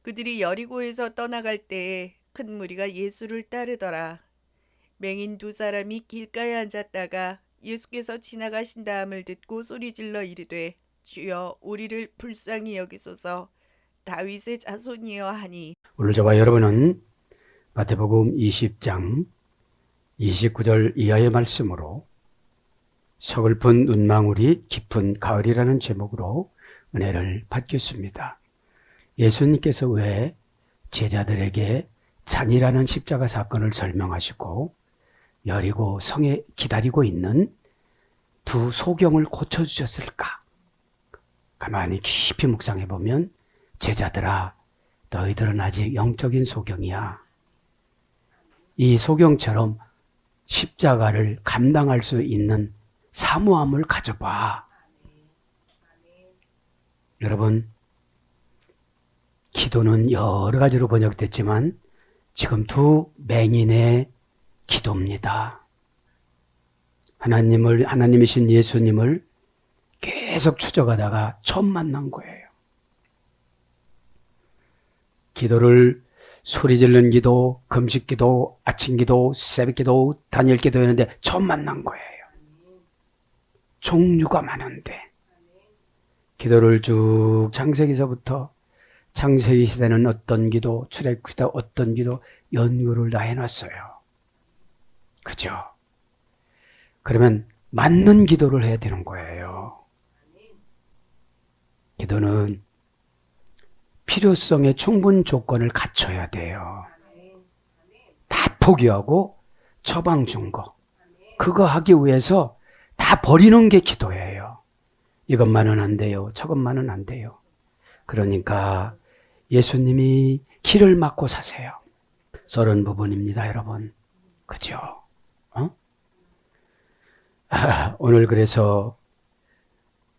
그들이 여리고에서 떠나갈 때에 큰 무리가 예수를 따르더라. 맹인 두 사람이 길가에 앉았다가 예수께서 지나가신다함을 듣고 소리질러 이르되 주여 우리를 불쌍히 여기소서 다윗의 자손이여 하니. 오늘 저와 여러분은 마태복음 20장 29절 이하의 말씀으로 서글픈 눈망울이 깊은 가을이라는 제목으로 은혜를 받겠습니다. 예수님께서 왜 제자들에게 잔이라는 십자가 사건을 설명하시고 여리고 성에 기다리고 있는 두 소경을 고쳐주셨을까? 가만히 깊이 묵상해 보면 제자들아, 너희들은 아직 영적인 소경이야. 이 소경처럼 십자가를 감당할 수 있는 사모함을 가져봐. 여러분, 기도는 여러 가지로 번역됐지만 지금 두 맹인의 기도입니다. 하나님이신 예수님을 계속 추적하다가 처음 만난 거예요. 기도를 소리 지르는 기도, 금식 기도, 아침 기도, 새벽 기도, 단일 기도 했는데 처음 만난 거예요. 종류가 많은데 기도를 쭉 창세기서부터 창세기 시대는 어떤 기도, 출애굽시대 어떤 기도 연구를 다 해놨어요. 그죠? 그러면 맞는 기도를 해야 되는 거예요. 기도는 필요성의 충분 조건을 갖춰야 돼요. 다 포기하고 처방 준 거. 그거 하기 위해서 다 버리는 게 기도예요. 이것만은 안 돼요. 저것만은 안 돼요. 그러니까 예수님이 길을 막고 사세요. 서른 부분입니다, 여러분. 그죠? 오늘 그래서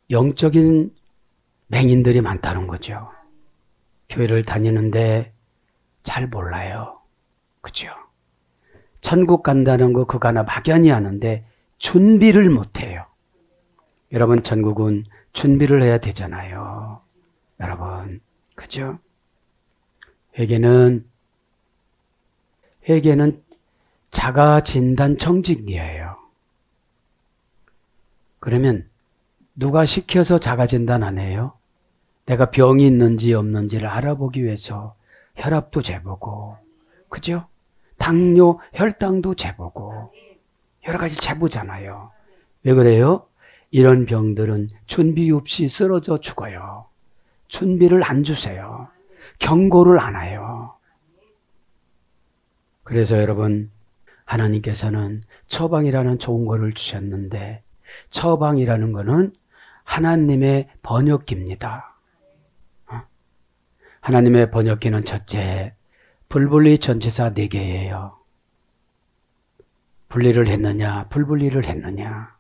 영적인 맹인들이 많다는 거죠. 교회를 다니는데 잘 몰라요. 그죠? 천국 간다는 거 그거 하나 막연히 하는데 준비를 못해요. 여러분, 천국은 준비를 해야 되잖아요. 여러분, 그죠? 회개는 자가진단 청진기예요. 그러면 누가 시켜서 자가진단 안 해요? 내가 병이 있는지 없는지를 알아보기 위해서 혈압도 재보고, 그죠? 당뇨, 혈당도 재보고, 여러 가지 재보잖아요. 왜 그래요? 이런 병들은 준비 없이 쓰러져 죽어요. 준비를 안 주세요. 경고를 안 해요. 그래서 여러분, 하나님께서는 처방이라는 좋은 거를 주셨는데 처방이라는 거는 하나님의 번역기입니다. 하나님의 번역기는 첫째, 불분리 전치사 4개예요. 분리를 했느냐, 불분리를 했느냐.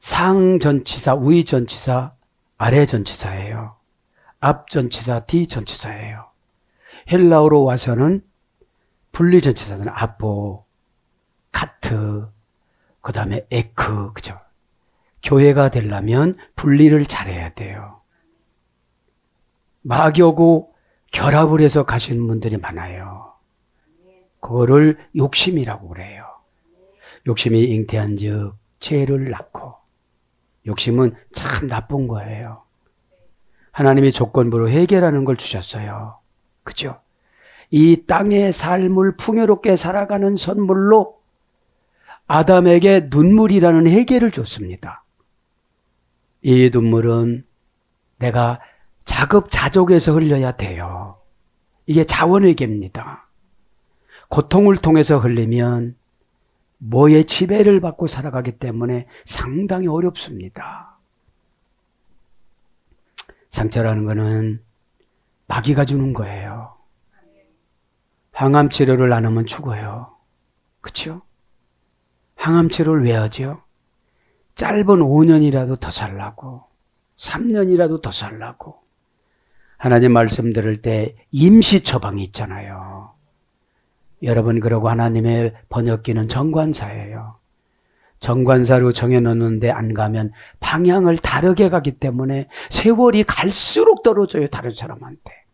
상 전치사, 위 전치사, 아래 전치사예요. 앞 전치사, 뒤 전치사예요. 헬라어로 와서는 분리 전치사는 아포, 카트, 그 다음에 에크, 그죠? 교회가 되려면 분리를 잘해야 돼요. 막여고 결합을 해서 가시는 분들이 많아요. 그거를 욕심이라고 그래요. 욕심이 잉태한 즉 죄를 낳고, 욕심은 참 나쁜 거예요. 하나님이 조건부로 회개라는 걸 주셨어요. 그죠? 이 땅의 삶을 풍요롭게 살아가는 선물로 아담에게 눈물이라는 회개를 줬습니다. 이 눈물은 내가 자급자족해서 흘려야 돼요. 이게 자원회개입니다. 고통을 통해서 흘리면 뭐의 지배를 받고 살아가기 때문에 상당히 어렵습니다. 상처라는 거는 마귀가 주는 거예요. 항암 치료를 안 하면 죽어요. 그렇죠? 항암 치료를 왜 하죠? 짧은 5년이라도 더 살라고, 3년이라도 더 살라고. 하나님 말씀 들을 때 임시 처방이 있잖아요. 여러분, 그러고 하나님의 번역기는 정관사예요. 정관사로 정해놓는데 안 가면 방향을 다르게 가기 때문에 세월이 갈수록 떨어져요, 다른 사람한테.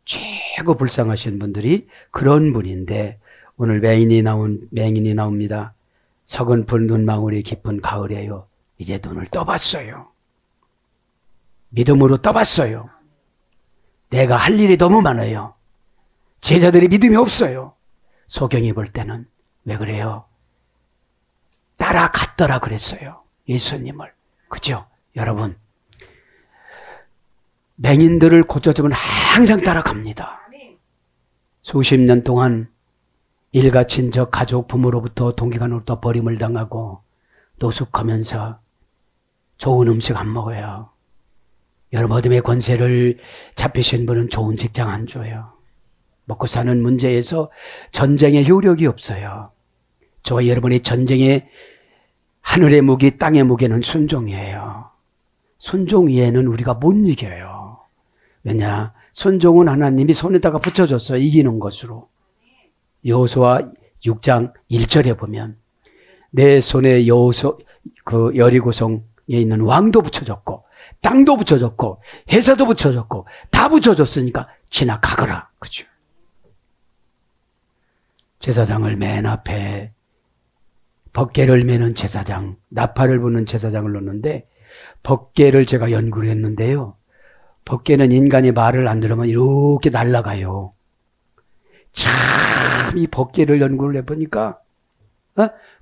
최고 불쌍하신 분들이 그런 분인데 오늘 맹인이 나옵니다. 서글픈 눈망울이 깊은 가을이에요. 이제 눈을 떠봤어요. 믿음으로 떠봤어요. 내가 할 일이 너무 많아요. 제자들이 믿음이 없어요. 소경이 볼 때는 왜 그래요? 따라갔더라 그랬어요. 예수님을. 그죠? 여러분, 맹인들을 고쳐주면 항상 따라갑니다. 수십 년 동안 일가 친척 가족 부모로부터 동기간으로부터 버림을 당하고 노숙하면서 좋은 음식 안 먹어요. 여러분, 어둠의 권세를 잡히신 분은 좋은 직장 안 줘요. 먹고 사는 문제에서 전쟁의 효력이 없어요. 저와 여러분의 전쟁의 하늘의 무기, 땅의 무기는 순종이에요. 순종 위에는 우리가 못 이겨요. 왜냐? 순종은 하나님이 손에다가 붙여줬어요. 이기는 것으로. 여호수아 6장 1절에 보면 내 손에 여리고성에 있는 왕도 붙여줬고 땅도 붙여줬고 회사도 붙여줬고 다 붙여줬으니까 지나가거라. 그죠? 제사장을 맨 앞에 법궤를 메는 제사장, 나팔을 부는 제사장을 놓는데 법궤를 제가 연구를 했는데요. 법궤는 인간이 말을 안 들으면 이렇게 날아가요. 참 이 법궤를 연구를 해보니까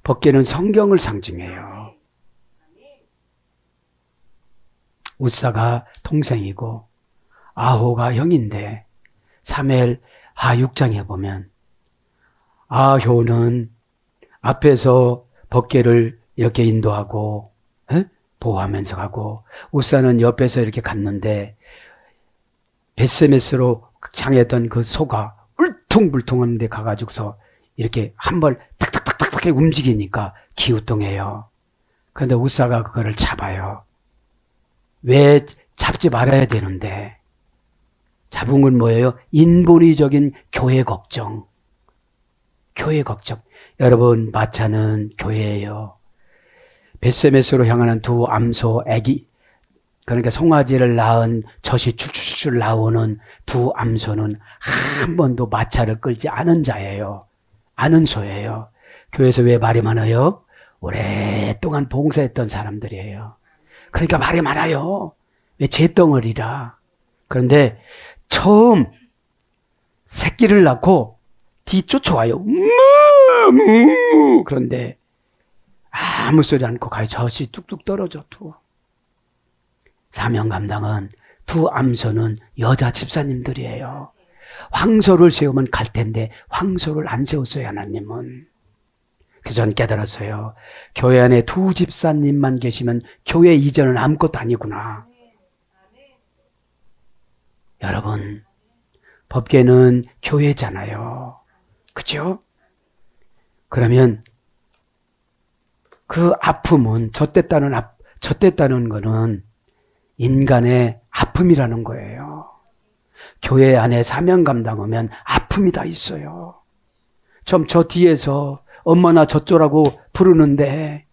법궤는 성경을 상징해요. 우사가 동생이고 아호가 형인데 사무엘 하 6장에 보면 아효는 앞에서 법궤를 이렇게 인도하고 보호하면서 가고 우사는 옆에서 이렇게 갔는데 벳세메스로 향했던 그 소가 울퉁불퉁한 데 가가지고서 이렇게 한 번 탁탁탁탁 움직이니까 기우뚱해요. 그런데 우사가 그거를 잡아요. 왜 잡지 말아야 되는데 잡은 건 뭐예요? 인본의적인 교회 걱정. 교회 걱정. 여러분, 마차는 교회예요. 벳세메스로 향하는 두 암소 애기, 그러니까 송아지를 낳은 젖이 출출출 나오는 두 암소는 한 번도 마차를 끌지 않은 자예요. 아는 소예요. 교회에서 왜 말이 많아요? 오랫동안 봉사했던 사람들이에요. 그러니까 말이 많아요. 왜 잿덩어리라. 그런데 처음 새끼를 낳고 뒤쫓아와요. 그런데 아무 소리 않고 가요. 젖이 뚝뚝 떨어져. 사명 감당은 두 암소는 여자 집사님들이에요. 황소를 세우면 갈 텐데 황소를 안 세웠어요, 하나님은. 그래서 전 깨달았어요. 교회 안에 두 집사님만 계시면 교회 이전은 아무것도 아니구나. 여러분, 법궤는 교회잖아요. 그죠? 그러면 그 아픔은 젖됐다는 거는 인간의 아픔이라는 거예요. 교회 안에 사명 감당하면 아픔이 다 있어요. 좀 저 뒤에서 엄마나 젖조라고 부르는데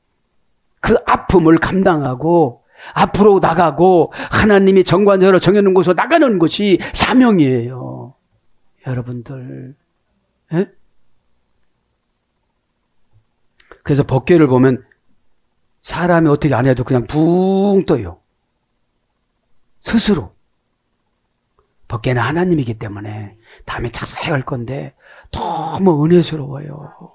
그 아픔을 감당하고 앞으로 나가고 하나님이 정관자로 정해놓은 곳으로 나가는 것이 사명이에요. 여러분들. 에? 그래서 법궤를 보면 사람이 어떻게 안 해도 그냥 붕 떠요. 스스로. 법궤는 하나님이기 때문에 다음에 자세히 할 건데 너무 은혜스러워요.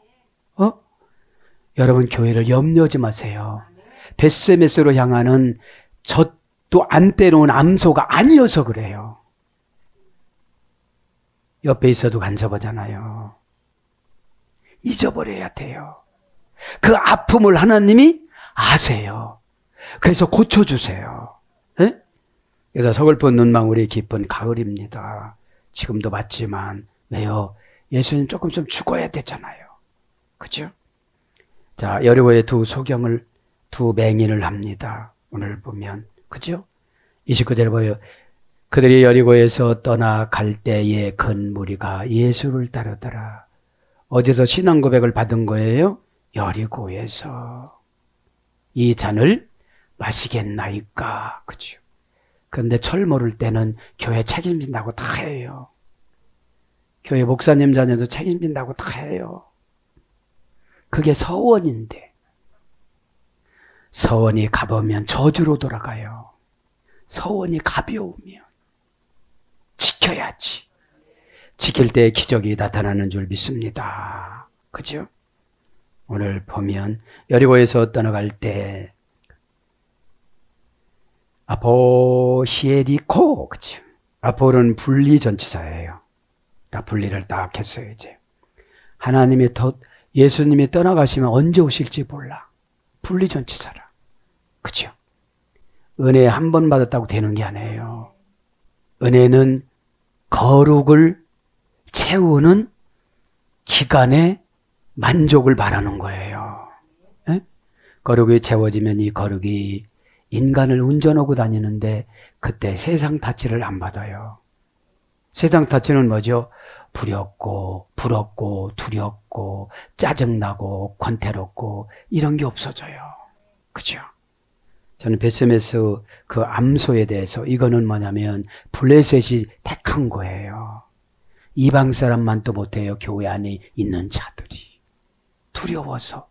여러분, 교회를 염려하지 마세요. 벳세메스로 향하는 젖도 안 떼놓은 암소가 아니어서 그래요. 옆에 있어도 간섭하잖아요. 잊어버려야 돼요. 그 아픔을 하나님이 아세요. 그래서 고쳐주세요. 에? 그래서 서글픈 눈망울이 깊은 가을입니다. 지금도 맞지만 왜요? 예수님 조금 좀 죽어야 되잖아요. 그죠? 자, 여리고의 두 맹인을 합니다. 오늘 보면. 그죠? 29절에 보여. 그들이 여리고에서 떠나갈 때에 큰 무리가 예수를 따르더라. 어디서 신앙 고백을 받은 거예요? 여리고에서. 이 잔을 마시겠나이까. 그죠? 그런데 철 모를 때는 교회 책임진다고 다 해요. 교회 목사님 자녀도 책임진다고 다 해요. 그게 서원인데 서원이 가보면 저주로 돌아가요. 서원이 가벼우면 지켜야지. 지킬 때 기적이 나타나는 줄 믿습니다. 그죠? 오늘 보면 여리고에서 떠나갈 때 아포시에리코, 그죠? 아포는 분리전치사예요. 다 분리를 딱 했어요, 이제. 예수님이 떠나가시면 언제 오실지 몰라. 분리전치사라. 그죠? 은혜 한 번 받았다고 되는 게 아니에요. 은혜는 거룩을 채우는 기간에 만족을 바라는 거예요. 에? 거룩이 채워지면 이 거룩이 인간을 운전하고 다니는데 그때 세상 타치를 안 받아요. 세상 타치는 뭐죠? 부렸고 부럽고 두렵고 짜증나고 권태롭고 이런 게 없어져요. 그죠? 저는 베스메스 그 암소에 대해서 이거는 뭐냐면 블레셋이 택한 거예요. 이방 사람만 또 못해요. 교회 안에 있는 자들이. 두려워서.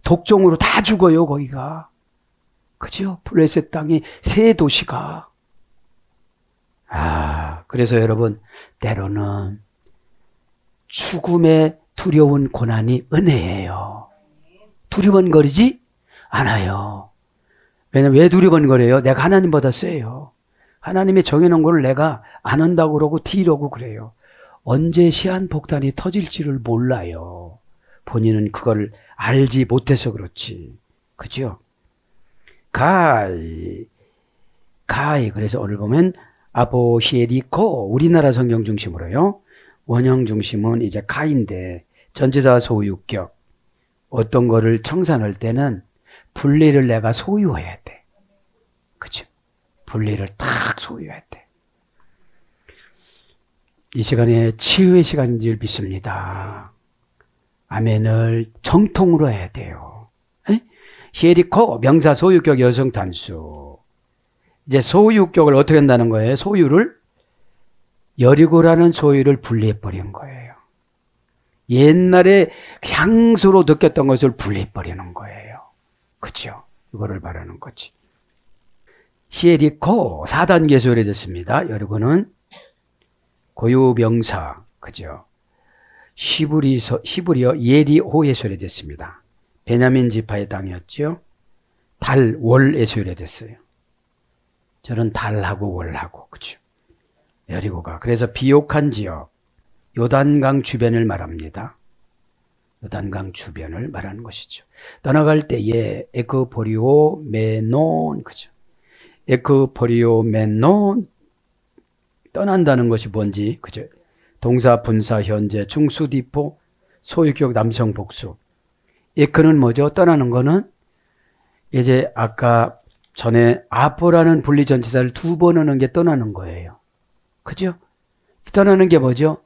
독종으로 다 죽어요, 거기가. 그죠? 블레셋 땅이 세 도시가. 그래서 여러분, 때로는 죽음의 두려운 고난이 은혜예요. 두리번거리지 않아요. 왜냐면 왜 두리번거려요? 내가 하나님보다 세요. 하나님이 정해놓은 걸 내가 안 한다고 그러고 뒤로고 그래요. 언제 시한폭탄이 터질지를 몰라요. 본인은 그걸 알지 못해서 그렇지. 그죠? 그래서 오늘 보면 아보시에리코, 우리나라 성경 중심으로요. 원형 중심은 이제 가인데 전치사 소유격. 어떤 거를 청산할 때는 분리를 내가 소유해야 돼. 그죠? 분리를 딱 소유해야 돼. 이 시간에 치유의 시간인 줄 믿습니다. 아멘을 정통으로 해야 돼요. 시에리코, 명사 소유격 여성 단수. 이제 소유격을 어떻게 한다는 거예요? 소유를 여리고라는 소유를 분리해버리는 거예요. 옛날에 향수로 느꼈던 것을 분리해버리는 거예요. 그렇죠? 이거를 말하는 거지. 시에리코 4단계 소유됐습니다. 여리고는 고유명사, 그죠? 시브리어 예리호에 소유됐습니다. 베냐민 지파의 땅이었죠. 달, 월에 소유됐어요. 저는 달하고 월하고, 그죠? 여리고가. 그래서 비옥한 지역, 요단강 주변을 말합니다. 요단강 주변을 말하는 것이죠. 떠나갈 때에 에크보리오 메논, 그죠? 에크보리오 메논, 떠난다는 것이 뭔지, 그죠? 동사, 분사, 현재, 충수디포, 소유격, 남성, 복수. 에크는 뭐죠? 떠나는 거는 이제 아까 전에 아포라는 분리전치사를 2번 하는 게 떠나는 거예요. 그죠? 떠나는 게 뭐죠?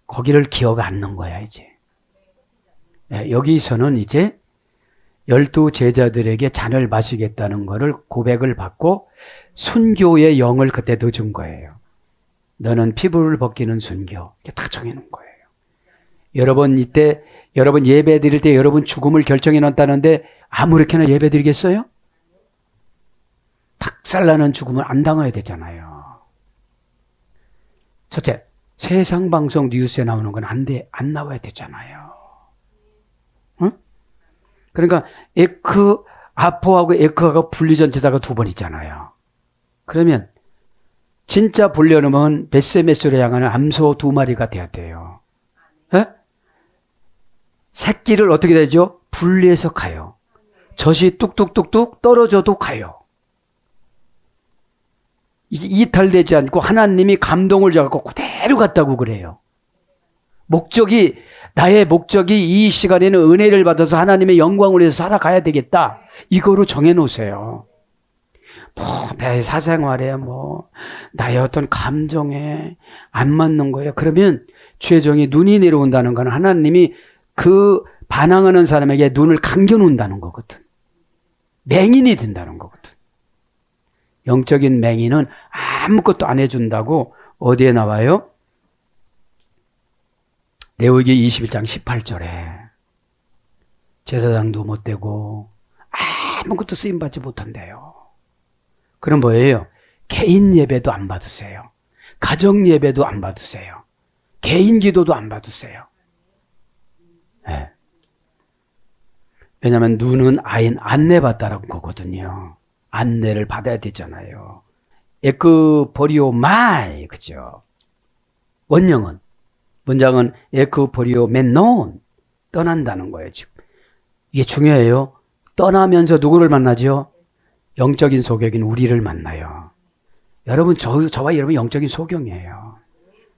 거기를 기억 안 넣는 거야, 이제. 여기서는 이제 12 제자들에게 잔을 마시겠다는 거를 고백을 받고 순교의 영을 그때 넣어준 거예요. 너는 피부를 벗기는 순교. 이렇게 다 정해놓은 거예요. 여러분 여러분 예배 드릴 때 여러분 죽음을 결정해 놨다는데 아무렇게나 예배 드리겠어요? 박살나는 죽음을 안 당해야 되잖아요. 첫째, 세상 방송 뉴스에 나오는 건 안 나와야 되잖아요. 응? 그러니까 아포하고 에크하고 분리전치사가 2번 있잖아요. 그러면 진짜 불려놓으면 베세메스로 향하는 암소 2마리가 돼야 돼요. 에? 새끼를 어떻게 되죠? 분리해서 가요. 젖이 뚝뚝뚝뚝 떨어져도 가요. 이탈되지 않고 하나님이 감동을 줘갖고 그대로 갔다고 그래요. 나의 목적이 이 시간에는 은혜를 받아서 하나님의 영광을 위해서 살아가야 되겠다. 이거로 정해놓으세요. 나의 사생활에 나의 어떤 감정에 안 맞는 거예요. 그러면 최종이 눈이 내려온다는 건 하나님이 그 반항하는 사람에게 눈을 감겨놓는다는 거거든. 맹인이 된다는 거거든. 영적인 맹인은 아무것도 안 해준다고 어디에 나와요? 레위기 21장 18절에 제사장도 못 되고 아무것도 쓰임받지 못한대요. 그럼 뭐예요? 개인 예배도 안 받으세요. 가정 예배도 안 받으세요. 개인 기도도 안 받으세요. 네. 왜냐하면 눈은 아인 안내받다라는 거거든요. 안내를 받아야 되잖아요. 에크포리오 마이, 그죠? 원형은, 문장은 에크포리오 멘논, 떠난다는 거예요, 지금. 이게 중요해요. 떠나면서 누구를 만나죠? 영적인 소경인 우리를 만나요. 여러분, 저와 여러분 영적인 소경이에요.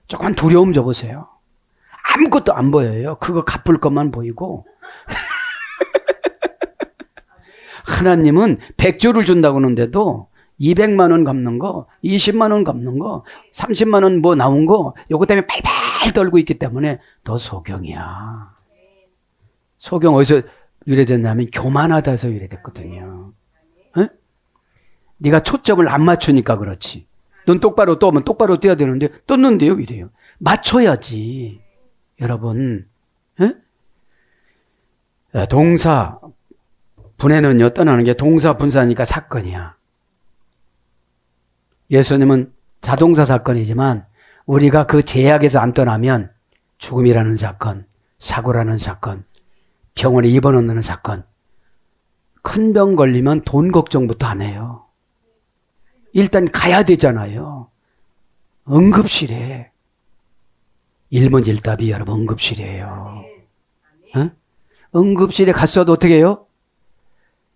조금만 두려움 줘보세요. 아무것도 안 보여요. 그거 갚을 것만 보이고. 하나님은 100조를 준다고 하는데도 200만 원 갚는 거, 20만 원 갚는 거, 30만 원 뭐 나온 거, 요거 때문에 발발 떨고 있기 때문에 너 소경이야. 소경 어디서 유래됐냐면 교만하다서 유래됐거든요. 에? 네가 초점을 안 맞추니까 그렇지. 넌 똑바로 떠면 똑바로 뛰어야 되는데 떴는데요 이래요. 맞춰야지. 여러분. 에? 동사 분해는요, 떠나는 게 동사 분사니까 사건이야. 예수님은 자동사 사건이지만 우리가 그 제약에서 안 떠나면 죽음이라는 사건, 사고라는 사건, 병원에 입원한다는 사건, 큰 병 걸리면 돈 걱정부터 안 해요. 일단 가야 되잖아요. 응급실에. 1번 1답이 여러분 응급실이에요. 어? 응급실에 갔어도 어떻게 해요?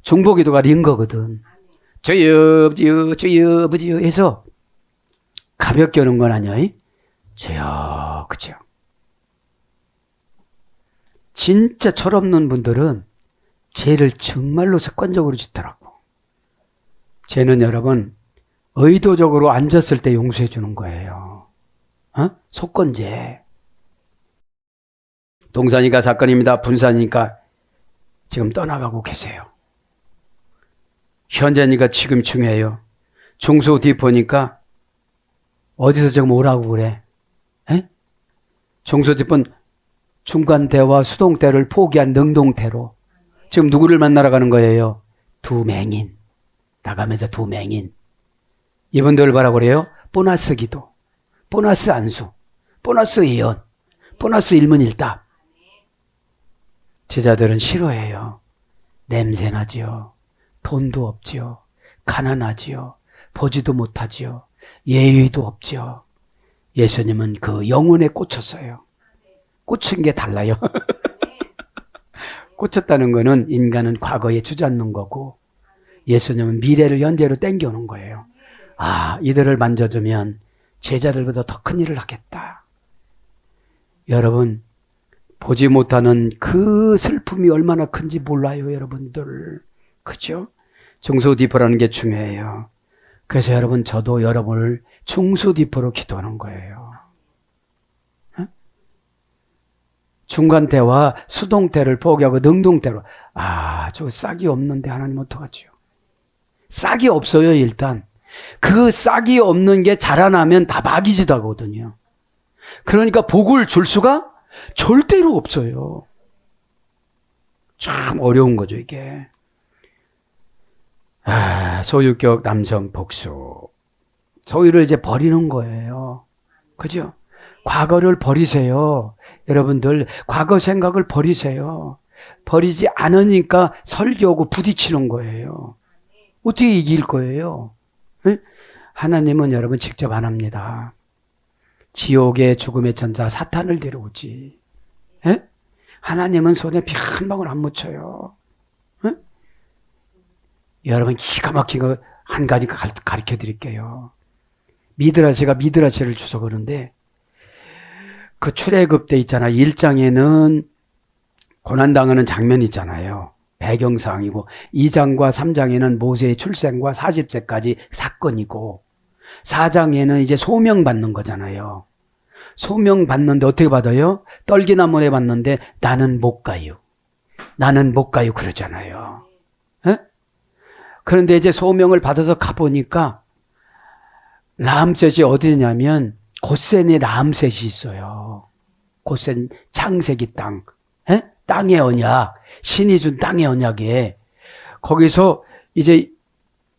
중보기도가 링거거든. 주여, 주여, 주여, 주여 해서 가볍게 오는 건 아니야. 주여, 그죠? 진짜 철없는 분들은 죄를 정말로 습관적으로 짓더라고. 죄는 여러분 의도적으로 앉았을 때 용서해 주는 거예요. 어? 속건죄. 동사니까 사건입니다. 분사니까 지금 떠나가고 계세요. 현재니까 지금 중요해요. 중소 디포니까 어디서 지금 오라고 그래? 에? 중소 디포는 중간대와 수동대를 포기한 능동태로 지금 누구를 만나러 가는 거예요? 두 맹인. 나가면서 두 맹인. 이분들 뭐라고 그래요? 보너스 기도, 보너스 안수, 보너스 예언, 보너스 일문일답. 제자들은 싫어해요. 냄새나지요. 돈도 없지요. 가난하지요. 보지도 못하지요. 예의도 없지요. 예수님은 그 영혼에 꽂혔어요. 꽂힌 게 달라요. 꽂혔다는 거는 인간은 과거에 주저앉는 거고 예수님은 미래를 현재로 땡겨오는 거예요. 아, 이들을 만져주면 제자들보다 더 큰 일을 하겠다. 여러분, 보지 못하는 그 슬픔이 얼마나 큰지 몰라요, 여러분들. 그죠? 중소디포라는 게 중요해요. 그래서 여러분, 저도 여러분을 중소디포로 기도하는 거예요. 어? 중간대와 수동태를 포기하고 능동태로. 아, 저 싹이 없는데 하나님 어떡하죠? 싹이 없어요, 일단. 그 싹이 없는 게 자라나면 다 막이지도 하거든요. 그러니까 복을 줄 수가 절대로 없어요. 참 어려운 거죠, 이게. 아, 소유격 남성 복수. 소유를 이제 버리는 거예요. 그죠? 과거를 버리세요. 여러분들, 과거 생각을 버리세요. 버리지 않으니까 설교하고 부딪히는 거예요. 어떻게 이길 거예요? 네? 하나님은 여러분 직접 안 합니다. 지옥의 죽음의 천사 사탄을 데려오지. 네? 하나님은 손에 피 한 방울 안 묻혀요. 네? 여러분 기가 막힌 거 한 가지 가르쳐 드릴게요. 미드라시가 미드라시를 주석하는데 그 출애굽 때 있잖아. 1장에는 고난당하는 장면이 있잖아요. 배경사항이고 2장과 3장에는 모세의 출생과 40세까지 사건이고 4장에는 이제 소명받는 거잖아요. 소명받는데 어떻게 받아요? 떨기나무에 받는데 나는 못 가요. 나는 못 가요 그러잖아요. 에? 그런데 이제 소명을 받아서 가보니까 라암셋이 어디냐면 고센에 라암셋이 있어요. 곧센 창세기 땅, 에? 땅의 언약, 신이 준 땅의 언약에 거기서 이제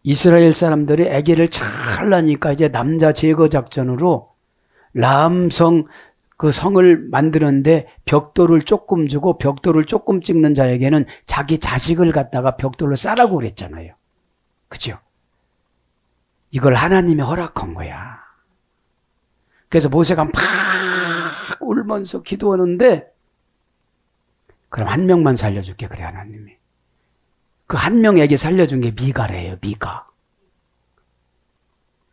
이스라엘 사람들이 아기를 잘 낳으니까 이제 남자 제거 작전으로 람성 그 성을 만드는데 벽돌을 조금 주고 벽돌을 조금 찍는 자에게는 자기 자식을 갖다가 벽돌로 싸라고 그랬잖아요. 그죠? 이걸 하나님이 허락한 거야. 그래서 모세가 막 울면서 기도하는데 그럼 한 명만 살려줄게 그래 하나님이. 그 한 명에게 살려준 게 미가래요. 미가.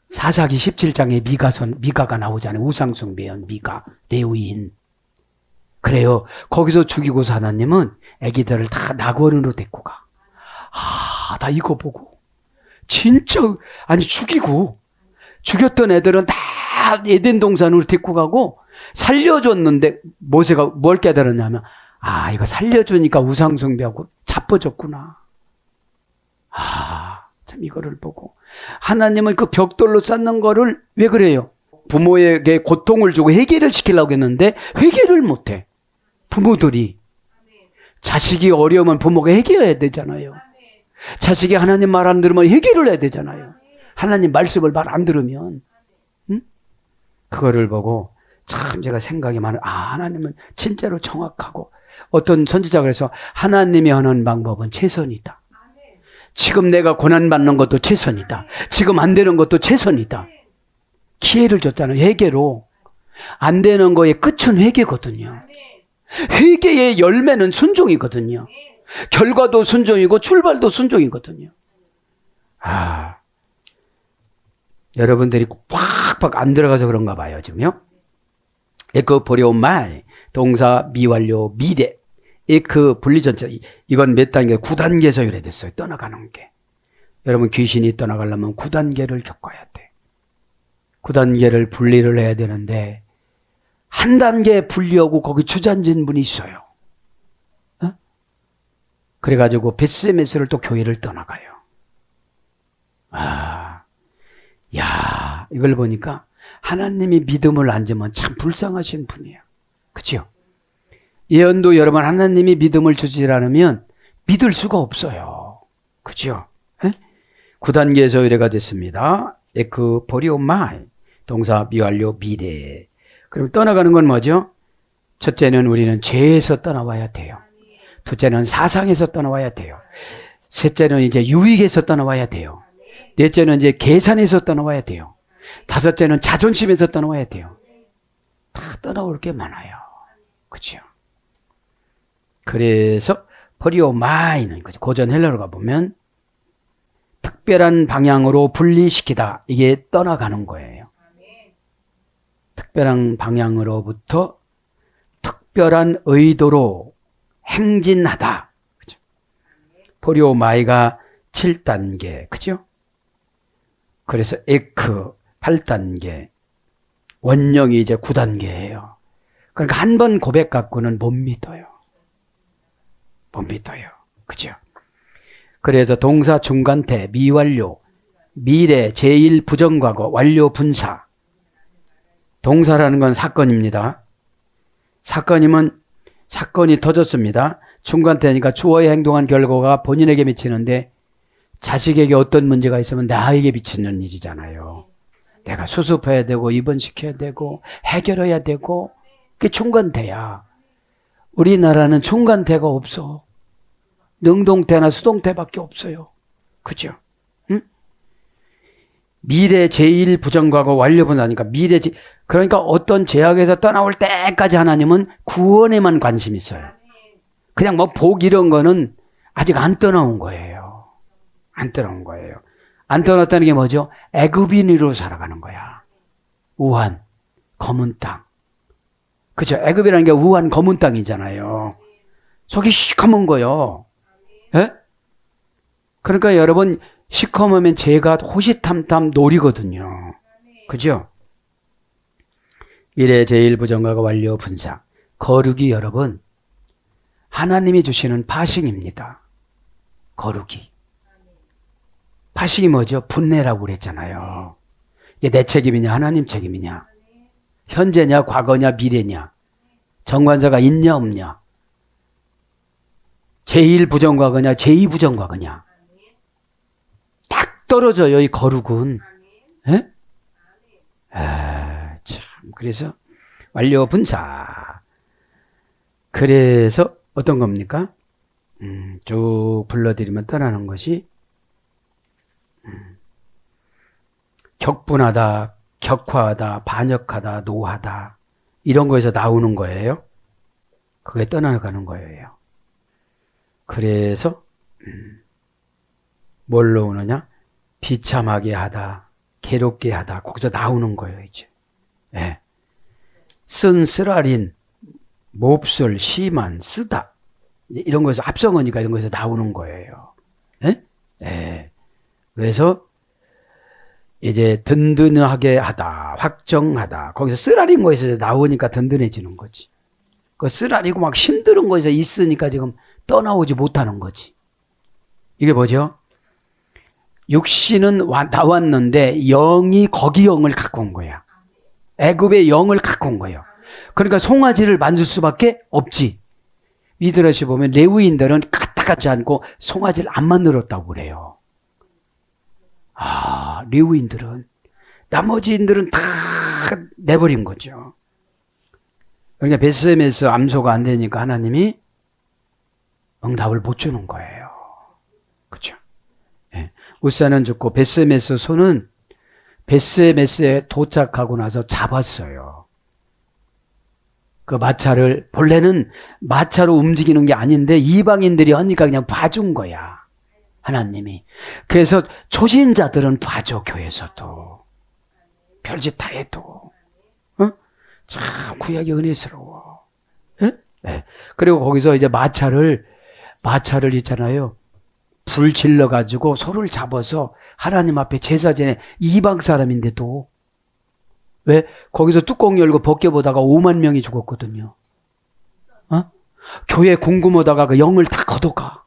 사사기 17장에 미가가 나오잖아요. 우상숭배한 미가, 레위인. 그래요. 거기서 죽이고서 하나님은 아기들을 다 낙원으로 데리고 가. 나 이거 보고 진짜 아니 죽였던 애들은 다 에덴 동산으로 데리고 가고 살려줬는데 모세가 뭘 깨달았냐면 이거 살려주니까 우상숭배하고 자빠졌구나. 참 이거를 보고 하나님은 그 벽돌로 쌓는 거를 왜 그래요? 부모에게 고통을 주고 회개를 시키려고 했는데 회개를 못해. 부모들이 자식이 어려우면 부모가 회개해야 되잖아요. 자식이 하나님 말 안 들으면 회개를 해야 되잖아요. 하나님 말씀을 말 안 들으면. 그거를 보고 참 제가 생각이 많아요. 하나님은 진짜로 정확하고 어떤 선지자가 그래서 하나님이 하는 방법은 최선이다. 지금 내가 고난받는 것도 최선이다. 지금 안 되는 것도 최선이다. 기회를 줬잖아요. 회개로. 안 되는 거의 끝은 회개거든요. 회개의 열매는 순종이거든요. 결과도 순종이고 출발도 순종이거든요. 여러분들이 팍팍 안 들어가서 그런가 봐요. 지금요. 에크포리오마이 동사 미완료 미래 그 분리전체 이건 몇 단계 9단계 서열화됐어요. 떠나가는 게. 여러분 귀신이 떠나가려면 9단계를 겪어야 돼. 9단계를 분리를 해야 되는데 한 단계 분리하고 거기 주저앉은 분이 있어요. 그래가지고 베스메스를 또 교회를 떠나가요. 이걸 보니까 하나님이 믿음을 안 주면 참 불쌍하신 분이에요. 그죠? 예언도 여러분 하나님이 믿음을 주지 않으면 믿을 수가 없어요. 그죠? 9단계 소유례가 됐습니다. 에크포리오마이 동사 미완료 미래. 그럼 떠나가는 건 뭐죠? 첫째는 우리는 죄에서 떠나와야 돼요. 둘째는 사상에서 떠나와야 돼요. 셋째는 이제 유익에서 떠나와야 돼요. 넷째는 이제 계산에서 떠나와야 돼요. 다섯째는 자존심에서 떠나와야 돼요. 다 떠나올 게 많아요. 그렇죠? 그래서 포리오마이는 고전 헬라어로 가보면 특별한 방향으로 분리시키다. 이게 떠나가는 거예요. 특별한 방향으로부터 특별한 의도로 행진하다. 그죠? 포리오마이가 7단계. 그죠? 그래서 에크 8단계. 원령이 이제 9단계예요. 그러니까 한 번 고백 갖고는 못 믿어요. 못 믿어요. 그죠? 그래서 동사 중간태, 미완료, 미래, 제1 부정과거, 완료 분사. 동사라는 건 사건입니다. 사건이면 사건이 터졌습니다. 중간태니까 주어의 행동한 결과가 본인에게 미치는데 자식에게 어떤 문제가 있으면 나에게 미치는 일이잖아요. 내가 수습해야 되고 입원시켜야 되고 해결해야 되고 그게 중간태야. 우리나라는 중간태가 없어. 능동태나 수동태밖에 없어요. 그죠? 응? 미래 제1 부정과거 완료분하니까 그러니까 어떤 죄악에서 떠나올 때까지 하나님은 구원에만 관심이 있어요. 그냥 뭐 복 이런 거는 아직 안 떠나온 거예요. 안 떠나온 거예요. 안 떠났다는 게 뭐죠? 애굽인으로 살아가는 거야. 우한, 검은 땅. 그죠? 애굽이라는 게 우한 검은 땅이잖아요. 속이 시커먼 거요. 예? 그러니까 여러분 시커먼면 죄가 호시탐탐 놀이거든요. 그죠? 미래 제1부정과거 완료 분사. 거룩이 여러분 하나님이 주시는 파식입니다. 거룩이. 파식이 뭐죠? 분내라고 그랬잖아요. 이게 내 책임이냐 하나님 책임이냐. 현재냐 과거냐 미래냐. 정관사가 있냐 없냐? 제1부정과거냐 제2부정과거냐? 딱 떨어져요, 이 거룩은. 예? 참, 그래서 완료분사. 그래서 어떤 겁니까? 쭉 불러드리면 떠나는 것이 격분하다, 격화하다, 반역하다, 노하다 이런 거에서 나오는 거예요. 그게 떠나가는 거예요. 그래서 뭘로 오느냐? 비참하게 하다, 괴롭게 하다 거기서 나오는 거예요. 이제 예. 쓴쓰라린, 몹쓸, 심한, 쓰다 이런 거에서 합성어니까 이런 거에서 나오는 거예요. 예? 예. 그래서 이제 든든하게 하다, 확정하다 거기서 쓰라린 거에서 나오니까 든든해지는 거지. 그 쓰라리고 막 힘든 거에서 있으니까 지금 떠나오지 못하는 거지. 이게 뭐죠? 육신은 나왔는데 영이 거기 영을 갖고 온 거야. 애굽의 영을 갖고 온 거예요. 그러니까 송아지를 만질 수밖에 없지. 미드라시 보면 레위인들은 까딱하지 않고 송아지를 안 만들었다고 그래요. 레위인들은. 나머지인들은 다 내버린 거죠. 그러니까 베슬레헴에서 암소가 안 되니까 하나님이 응답을 못 주는 거예요. 그렇죠? 예. 우사는 죽고 베슬레헴에서 소는 베슬레헴에 도착하고 나서 잡았어요. 그 마차를 본래는 마차로 움직이는 게 아닌데 이방인들이 하니까 그냥 봐준 거야. 하나님이. 그래서 초신자들은 봐줘. 교회에서도. 별짓 다 해도. 참 구약이 은혜스러워. 네. 그리고 거기서 이제 마차를 있잖아요. 불 질러가지고 소를 잡아서 하나님 앞에 제사전에 이방 사람인데도 왜? 거기서 뚜껑 열고 벗겨보다가 5만 명이 죽었거든요. 교회 궁금하다가 그 영을 다 걷어가.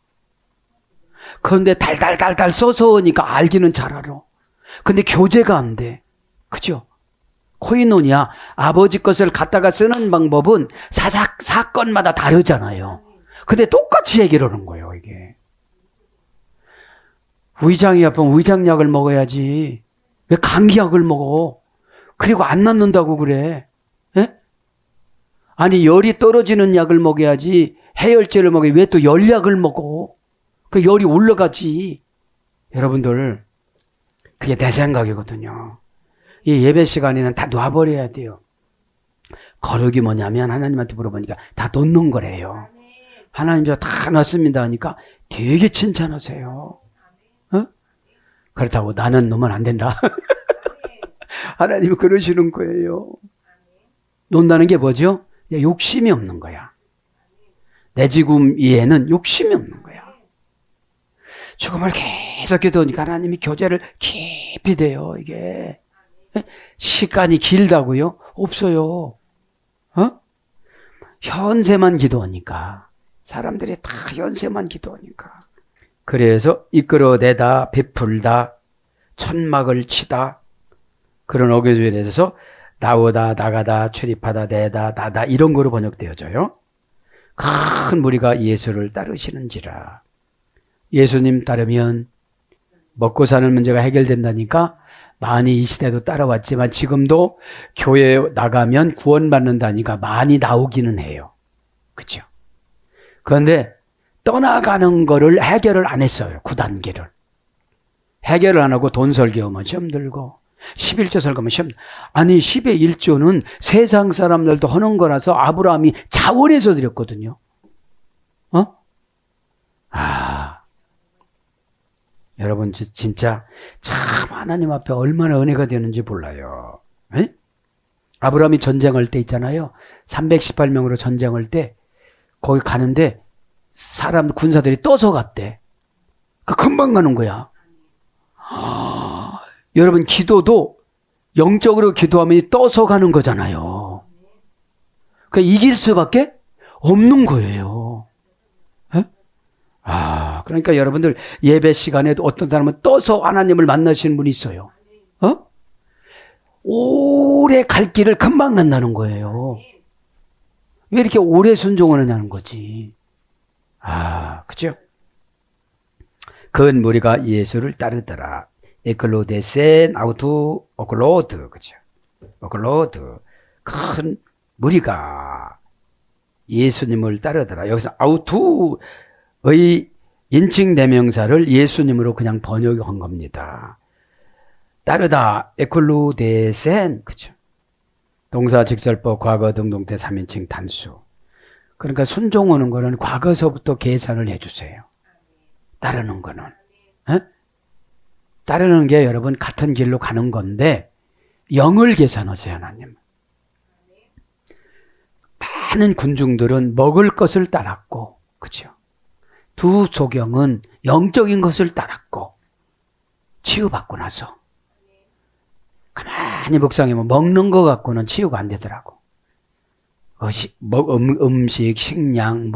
그런데 달달달달 써서 오니까 알기는 잘 알아. 근데 교제가 안 돼. 그죠? 코이노니아 아버지 것을 갖다가 쓰는 방법은 사건마다 다르잖아요. 근데 똑같이 얘기를 하는 거예요, 이게. 위장이 아프면 위장약을 먹어야지. 왜 감기약을 먹어? 그리고 안 낫는다고 그래. 예? 아니 열이 떨어지는 약을 먹어야지. 해열제를 먹어야 왜 또 열약을 먹어? 그 열이 올라가지. 여러분들 그게 내 생각이거든요. 이 예배 시간에는 다 놔버려야 돼요. 거룩이 뭐냐면 하나님한테 물어보니까 다 놓는 거래요. 하나님 저 다 놨습니다 하니까 되게 칭찬하세요. 그렇다고 나는 놓으면 안 된다. 하나님이 그러시는 거예요. 논다는 게 뭐죠? 욕심이 없는 거야. 내 죽음 이에는 욕심이 없는 거야. 죽음을 계속 기도하니까 하나님이 교제를 깊이 돼요. 이게 시간이 길다고요? 없어요. 현세만 기도하니까. 사람들이 다 현세만 기도하니까. 그래서 이끌어내다, 베풀다, 천막을 치다, 그런 어교주에 대해서 나오다, 나가다, 출입하다, 내다, 나다 이런 거로 번역되어져요. 큰 무리가 예수를 따르시는지라. 예수님 따르면 먹고 사는 문제가 해결된다니까 많이 이 시대도 따라왔지만 지금도 교회에 나가면 구원받는다니까 많이 나오기는 해요. 그렇죠? 그런데 떠나가는 거를 해결을 안 했어요. 9단계를. 해결을 안 하고 돈 설교하면 시험 들고 11조 설교하면 시험. 아니 10의 1조는 세상 사람들도 하는 거라서 아브라함이 자원해서 드렸거든요. 여러분 진짜 참 하나님 앞에 얼마나 은혜가 되는지 몰라요. 에? 아브라함이 전쟁할 때 있잖아요. 318명으로 전쟁할 때 거기 가는데 사람 군사들이 떠서 갔대. 그 금방 가는 거야. 여러분 기도도 영적으로 기도하면 떠서 가는 거잖아요. 그러니까 이길 수밖에 없는 거예요. 에? 그러니까 여러분들 예배 시간에도 어떤 사람은 떠서 하나님을 만나시는 분이 있어요. 오래 갈 길을 금방 간다는 거예요. 왜 이렇게 오래 순종을 하냐는 거지. 그죠? 그 무리가 예수를 따르더라. 에클로데센 아우투 오클로드, 그죠? 오클로드. 큰 무리가 예수님을 따르더라. 여기서 아우투의 인칭 대명사를 예수님으로 그냥 번역한 겁니다. 따르다, 에클로데센, 그죠? 동사, 직설법, 과거, 등동태, 3인칭 단수. 그러니까 순종하는 거는 과거서부터 계산을 해주세요. 따르는 거는. 따르는 게 여러분 같은 길로 가는 건데 영을 계산하세요, 하나님. 많은 군중들은 먹을 것을 따랐고, 그죠? 두 소경은 영적인 것을 따랐고, 치유받고 나서 가만히 묵상해보면 먹는 것 갖고는 치유가 안 되더라고. 음식, 식량,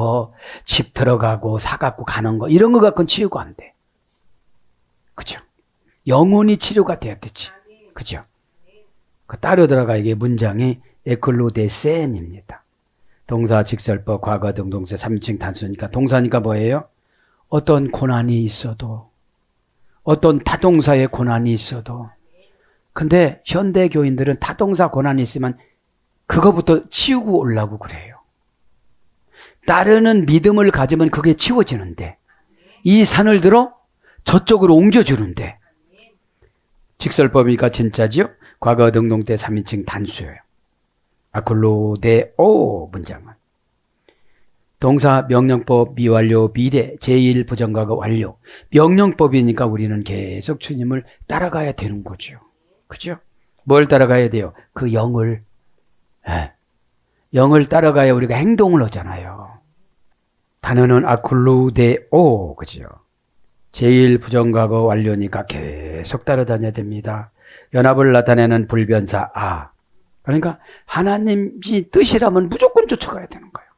집 들어가고 사갖고 가는 거 이런 거 갖고는 치유가 안 돼. 그죠? 영혼이 치료가 돼야 되지. 그죠? 그 따르더라가 이게 문장이 에클로데센입니다. 동사, 직설법, 과거, 등동태, 3인칭 단수니까 동사니까 뭐예요? 어떤 고난이 있어도, 어떤 타동사의 고난이 있어도. 근데 현대 교인들은 타동사 고난이 있으면 그거부터 치우고 오려고 그래요. 따르는 믿음을 가지면 그게 치워지는데, 이 산을 들어 저쪽으로 옮겨주는데, 직설법이니까 진짜지요? 과거, 등동태, 3인칭 단수예요. 아클로데오 문장은 동사, 명령법, 미완료, 미래, 제1부정과거 완료. 명령법이니까 우리는 계속 주님을 따라가야 되는 거죠. 그죠? 뭘 따라가야 돼요? 그 영을. 영을 따라가야 우리가 행동을 하잖아요. 단어는 아클로데오, 그죠? 제1부정과거 완료니까 계속 따라다녀야 됩니다. 연합을 나타내는 불변사 그러니까 하나님이 뜻이라면 무조건 쫓아가야 되는 거예요.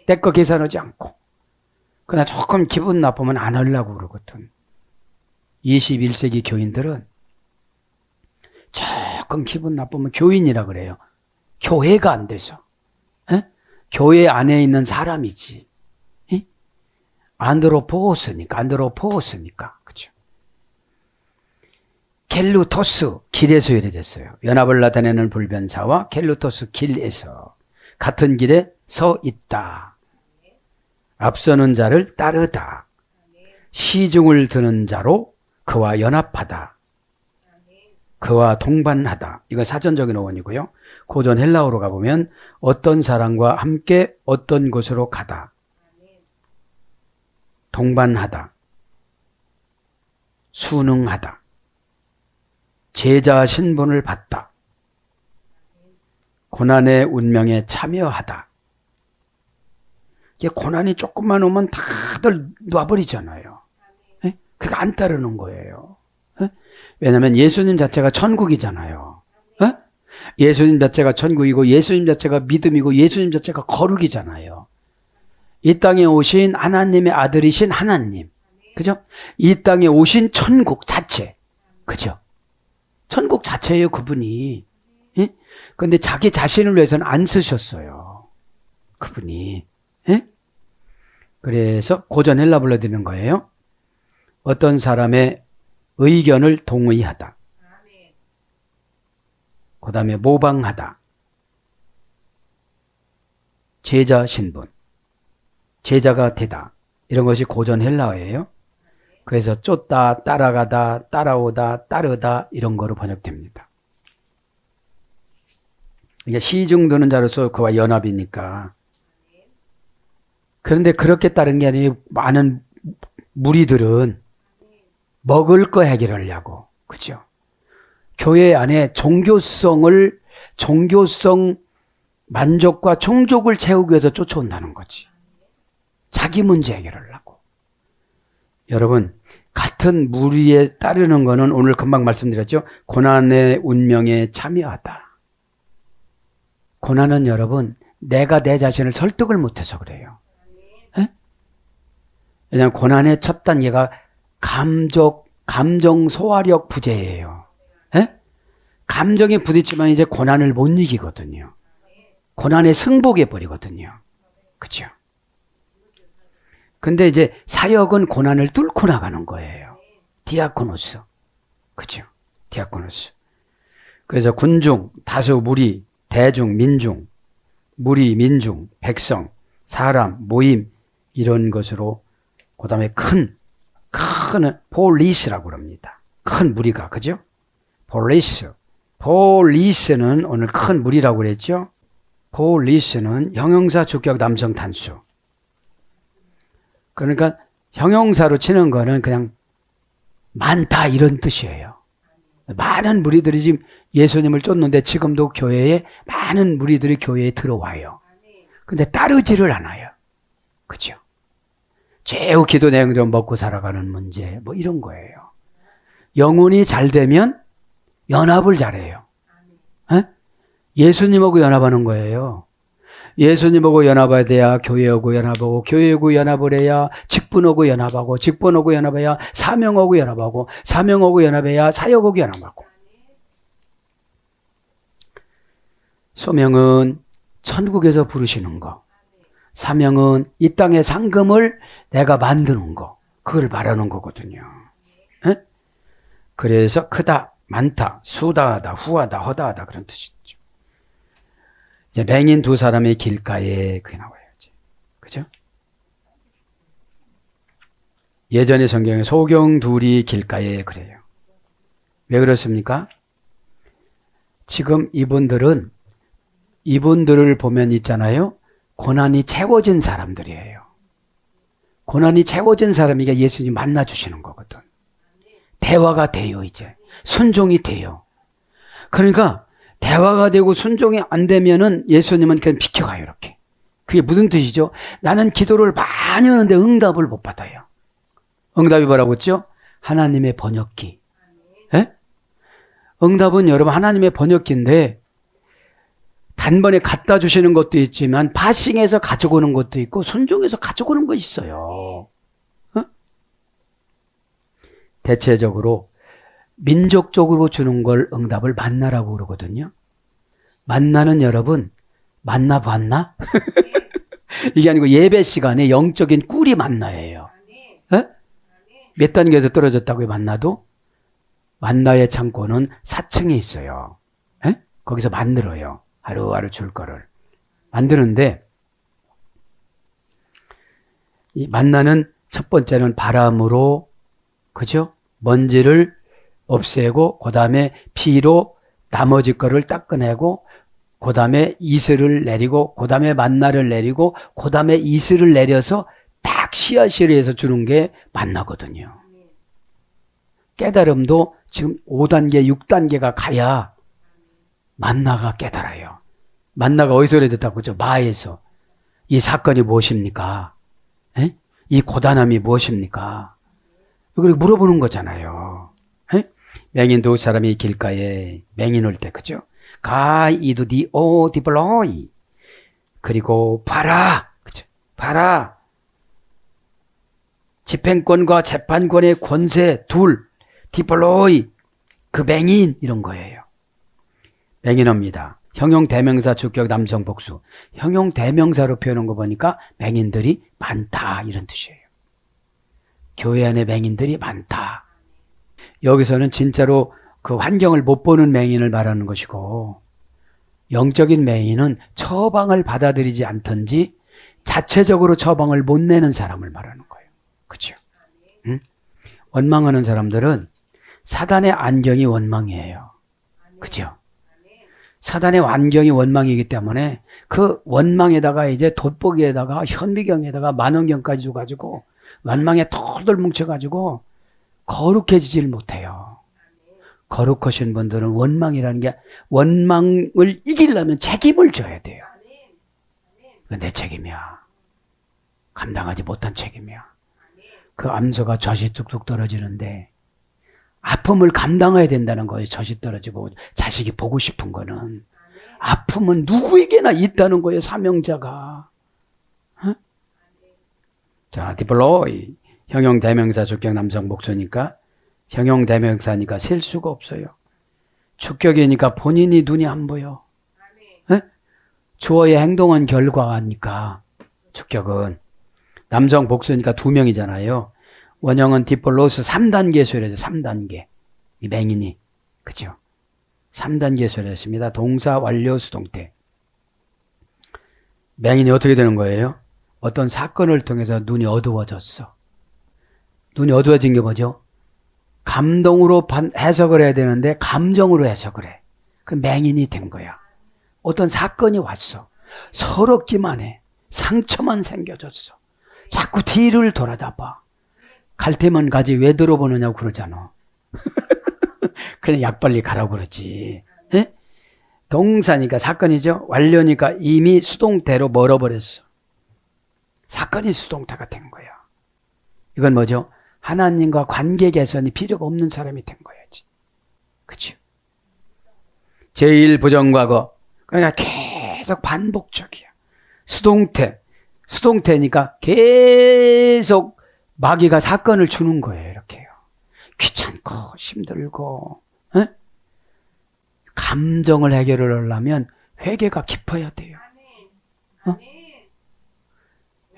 내 거 계산하지 않고. 그러나 조금 기분 나쁘면 안 하려고 그러거든. 21세기 교인들은 조금 기분 나쁘면 교인이라 그래요. 교회가 안 돼서. 교회 안에 있는 사람이지. 안드로포스니까. 그죠? 켈루토스, 길에서 이래졌어요. 연합을 나타내는 불변사와 켈루토스, 길에서. 같은 길에 서 있다. 앞서는 자를 따르다. 시중을 드는 자로 그와 연합하다. 그와 동반하다. 이건 사전적인 어원이고요. 고전 헬라어로 가보면 어떤 사람과 함께 어떤 곳으로 가다. 동반하다. 순응하다. 제자 신분을 받다. 고난의 운명에 참여하다. 이게 고난이 조금만 오면 다들 놔버리잖아요. 그게 안 따르는 거예요. 왜냐하면 예수님 자체가 천국이잖아요. 예수님 자체가 천국이고 예수님 자체가 믿음이고 예수님 자체가 거룩이잖아요. 이 땅에 오신 하나님의 아들이신 하나님. 그죠? 이 땅에 오신 천국 자체. 그죠? 천국 자체예요, 그분이. 그런데 자기 자신을 위해서는 안 쓰셨어요. 그분이. 그래서 고전 헬라 불러드리는 거예요. 어떤 사람의 의견을 동의하다. 그 다음에 모방하다. 제자 신분. 제자가 되다. 이런 것이 고전 헬라어예요. 그래서 쫓다, 따라가다, 따라오다, 따르다 이런 거로 번역됩니다. 이게 시중 드는 자로서 그와 연합이니까. 그런데 그렇게 따른 게 아니고 많은 무리들은 먹을 거 해결하려고. 그죠? 교회 안에 종교성 만족과 충족을 채우기 위해서 쫓아온다는 거지. 자기 문제 해결하려고. 여러분, 같은 무리에 따르는 거는 오늘 금방 말씀드렸죠. 고난의 운명에 참여하다. 고난은 여러분, 내가 내 자신을 설득을 못해서 그래요. 왜냐하면 고난의 첫 단계가 감정 소화력 부재예요. 감정에 부딪히면 이제 고난을 못 이기거든요. 고난에 승복해 버리거든요. 그죠? 근데 이제 사역은 고난을 뚫고 나가는 거예요. 디아코노스. 그죠? 디아코노스. 그래서 군중, 다수, 무리, 대중, 민중, 무리, 민중, 백성, 사람, 모임 이런 것으로 그 다음에 큰 폴리스라고 그럽니다. 큰 무리가. 그죠? 폴리스. 폴리스는 오늘 큰 무리라고 그랬죠? 폴리스는 형용사 주격 남성 단수. 그러니까 형용사로 치는 거는 그냥 많다 이런 뜻이에요. 많은 무리들이 지금 예수님을 쫓는데 지금도 교회에 많은 무리들이 교회에 들어와요. 근데 따르지를 않아요. 그죠? 최후 기도 내용대로 먹고 살아가는 문제 뭐 이런 거예요. 영혼이 잘 되면 연합을 잘해요. 에? 예수님하고 연합하는 거예요. 예수님하고 연합해야 돼야 교회하고 연합하고 교회하고 연합을 해야 직분하고 연합하고 직분하고 연합해야 사명하고 연합하고 사명하고 연합해야 사역하고 연합하고. 소명은 천국에서 부르시는 거. 사명은 이 땅의 상금을 내가 만드는 거. 그걸 말하는 거거든요. 에? 그래서 크다, 많다, 수다하다, 후하다, 허다하다 그런 뜻이죠. 이제 맹인 두 사람의 길가에 그게 나와야지. 그죠? 예전의 성경에 소경 둘이 길가에 그래요. 왜 그렇습니까? 지금 이분들을 보면 있잖아요. 고난이 채워진 사람들이에요. 고난이 채워진 사람이니까 예수님 만나주시는 거거든. 대화가 돼요, 이제. 순종이 돼요. 그러니까 대화가 되고 순종이 안 되면은 예수님은 그냥 비켜가요, 이렇게. 그게 무슨 뜻이죠? 나는 기도를 많이 하는데 응답을 못 받아요. 응답이 뭐라고 했죠? 하나님의 번역기. 에? 응답은 여러분 하나님의 번역기인데 단번에 갖다 주시는 것도 있지만 파싱해서 가져오는 것도 있고 순종해서 가져오는 거 있어요. 어? 대체적으로 민족적으로 주는 걸 응답을 만나라고 그러거든요. 만나는 여러분 만나봤나? 이게 아니고 예배 시간에 영적인 꿀이 만나예요. 에? 몇 단계에서 떨어졌다고요? 만나도? 만나의 창고는 4층에 있어요. 에? 거기서 만들어요. 하루하루 줄 거를 만드는데 이 만나는 첫 번째는 바람으로 그죠? 먼지를 없애고 그 다음에 피로 나머지 거를 닦아내고 그 다음에 이슬을 내리고 그 다음에 만나를 내리고 그 다음에 이슬을 내려서 딱 씨앗을 해서 주는 게 만나거든요. 깨달음도 지금 5단계 6단계가 가야 만나가 깨달아요. 만나가 어디서 내렸다고 그러죠? 마에서. 이 사건이 무엇입니까? 에? 이 고단함이 무엇입니까? 이걸 물어보는 거잖아요. 에? 맹인 두 사람이 길가에 맹인 올 때 그죠? 가이도 디오 디블로이 그리고 봐라 그죠? 봐라 집행권과 재판권의 권세 둘 디블로이 그 맹인 이런 거예요. 맹인어입니다. 형용 대명사 주격 남성 복수. 형용 대명사로 표현한 거 보니까 맹인들이 많다 이런 뜻이에요. 교회 안에 맹인들이 많다. 여기서는 진짜로 그 환경을 못 보는 맹인을 말하는 것이고 영적인 맹인은 처방을 받아들이지 않던지 자체적으로 처방을 못 내는 사람을 말하는 거예요. 그렇죠? 응? 원망하는 사람들은 사단의 안경이 원망이에요. 그죠? 사단의 안경이 원망이기 때문에 그 원망에다가 이제 돋보기에다가 현미경에다가 만원경까지 줘가지고 원망에 털털 뭉쳐가지고 거룩해지질 못해요. 거룩하신 분들은 원망이라는 게 원망을 이기려면 책임을 져야 돼요. 그건 내 책임이야. 감당하지 못한 책임이야. 그 암소가 젖이 뚝뚝 떨어지는데 아픔을 감당해야 된다는 거예요. 젖이 떨어지고 자식이 보고 싶은 거는. 아픔은 누구에게나 있다는 거예요. 사명자가. 어? 자, 디플로이. 형용 대명사 주격 남성 목소니까 형용 대명사니까 셀 수가 없어요. 주격이니까 본인이 눈이 안 보여. 에? 주어의 행동한 결과니까 축적은. 남성 복수니까 2명이잖아요. 원형은 디폴로스 3단계 소리죠. 3단계. 이 맹인이. 그죠? 3단계 소리였습니다. 동사, 완료, 수동태. 맹인이 어떻게 되는 거예요? 어떤 사건을 통해서 눈이 어두워졌어. 눈이 어두워진 게 뭐죠? 감동으로 해석을 해야 되는데 감정으로 해석을 해. 그 맹인이 된 거야. 어떤 사건이 왔어. 서럽기만 해. 상처만 생겨졌어. 자꾸 뒤를 돌아다 봐. 갈 테면 가지 왜 들어보느냐고 그러잖아. 그냥 약 빨리 가라고 그러지. 에? 동사니까 사건이죠. 완료니까 이미 수동태로 멀어버렸어. 사건이 수동태가 된 거야. 이건 뭐죠? 하나님과 관계 개선이 필요가 없는 사람이 된 거야지. 그렇죠? 제1부정과거. 그러니까 계속 반복적이야. 수동태니까 계속 마귀가 사건을 주는 거예요. 이렇게요. 귀찮고 힘들고. 에? 감정을 해결을 하려면 회개가 깊어야 돼요.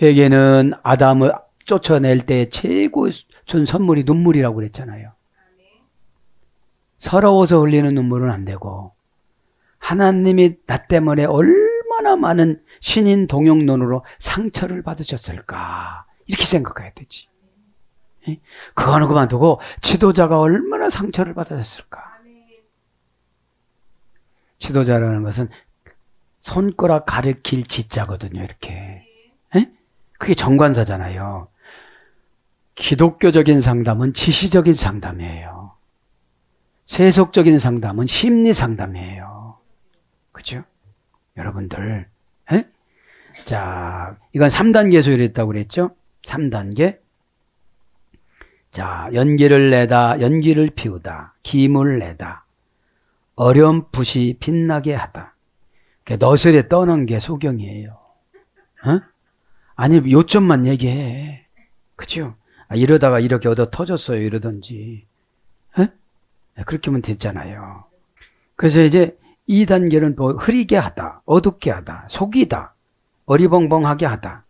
회개는 아담을 쫓아낼 때 최고 준 선물이 눈물이라고 그랬잖아요. 서러워서 흘리는 눈물은 안 되고 하나님이 나 때문에 얼마나 많은 신인 동역론으로 상처를 받으셨을까 이렇게 생각해야 되지. 그거는 그만두고 지도자가 얼마나 상처를 받으셨을까. 지도자라는 것은 손가락 가리킬 지자거든요. 이렇게. 그게 정관사잖아요. 기독교적인 상담은 지시적인 상담이에요. 세속적인 상담은 심리 상담이에요. 그죠? 여러분들. 자, 이건 3단계 소리했다고 그랬죠? 3단계. 자, 연기를 내다, 연기를 피우다, 기물 내다, 어렴풋이 빛나게 하다. 너스레 떠는 게 소경이에요. 아니, 요점만 얘기해. 그죠? 이러다가 이렇게 얻어 터졌어요. 이러든지. 그렇게 하면 됐잖아요. 그래서 이제 2단계는 뭐 흐리게 하다, 어둡게 하다, 속이다, 어리벙벙하게 하다.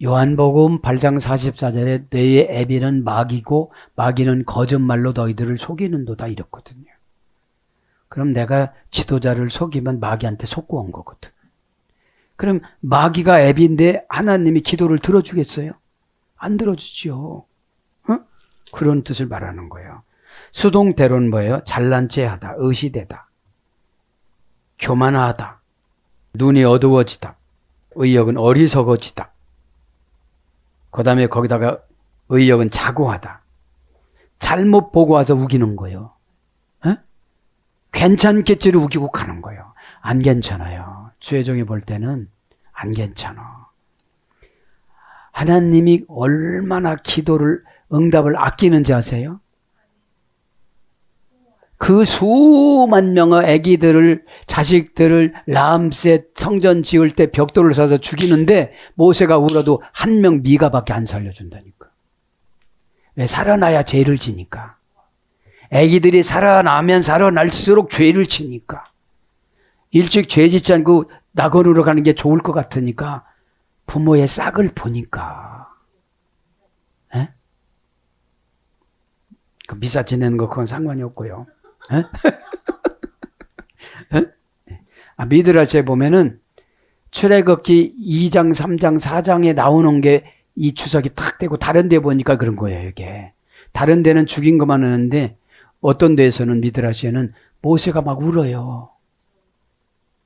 요한복음 8장 44절에 너희의 애비는 마귀고 마귀는 거짓말로 너희들을 속이는도다 이랬거든요. 그럼 내가 지도자를 속이면 마귀한테 속고 온 거거든. 그럼 마귀가 애비인데 하나님이 기도를 들어주겠어요? 안 들어주지요. 그런 뜻을 말하는 거예요. 수동태로는 뭐예요? 잘난 체하다, 의시되다, 교만하다, 눈이 어두워지다, 의역은 어리석어지다. 그 다음에 거기다가 의역은 자고하다. 잘못 보고 와서 우기는 거예요. 괜찮겠지를 우기고 가는 거예요. 안 괜찮아요. 주혜종이 볼 때는 안 괜찮아. 하나님이 얼마나 기도를 응답을 아끼는지 아세요? 그 수만 명의 아기들을 자식들을 라암셋 성전 지을 때 벽돌을 쏴서 죽이는데 모세가 울어도 한 명 미가밖에 안 살려준다니까. 왜? 살아나야 죄를 지니까. 아기들이 살아나면 살아날수록 죄를 지니까. 일찍 죄 짓지 않고 낙원으로 가는 게 좋을 것 같으니까 부모의 싹을 보니까. 에? 그 미사 지내는 거 그건 상관이 없고요. 미드라시에 보면은 출애굽기 2장, 3장, 4장에 나오는 게 이 주석이 탁 되고 다른 데 보니까 그런 거예요, 이게. 다른 데는 죽인 것만 하는데 어떤 데에서는 미드라시에는 모세가 막 울어요.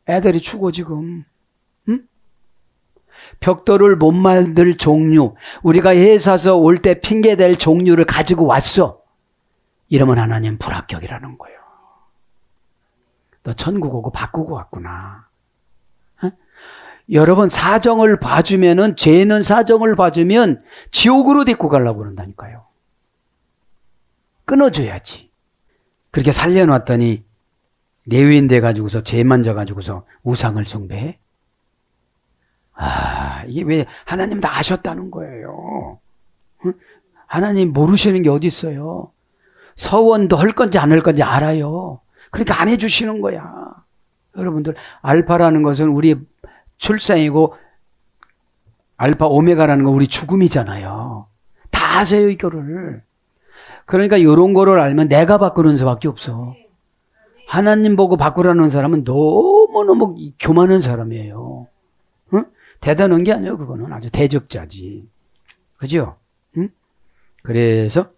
애들이 죽어 지금. 응? 벽돌을 못 만들 종류, 우리가 해사서 올 때 핑계댈 종류를 가지고 왔어. 이러면 하나님 불합격이라는 거예요. 너 천국 오고 바꾸고 왔구나. 여러분 사정을 봐주면은 죄는 사정을 봐주면 지옥으로 데리고 가려고 그런다니까요. 끊어줘야지. 그렇게 살려놨더니 레위인 돼가지고서 죄 만져가지고서 우상을 숭배해? 이게 왜 하나님 다 아셨다는 거예요. 하나님 모르시는 게 어디 있어요. 서원도 할 건지 안 할 건지 알아요. 그러니까 안 해주시는 거야. 여러분들 알파라는 것은 우리 출생이고 알파 오메가라는 건 우리 죽음이잖아요. 다 아세요, 이거를. 그러니까 이런 거를 알면 내가 바꾸는 수밖에 없어. 하나님 보고 바꾸라는 사람은 너무너무 교만한 사람이에요. 응? 대단한 게 아니에요. 그거는 아주 대적자지. 그죠? 응? 그래서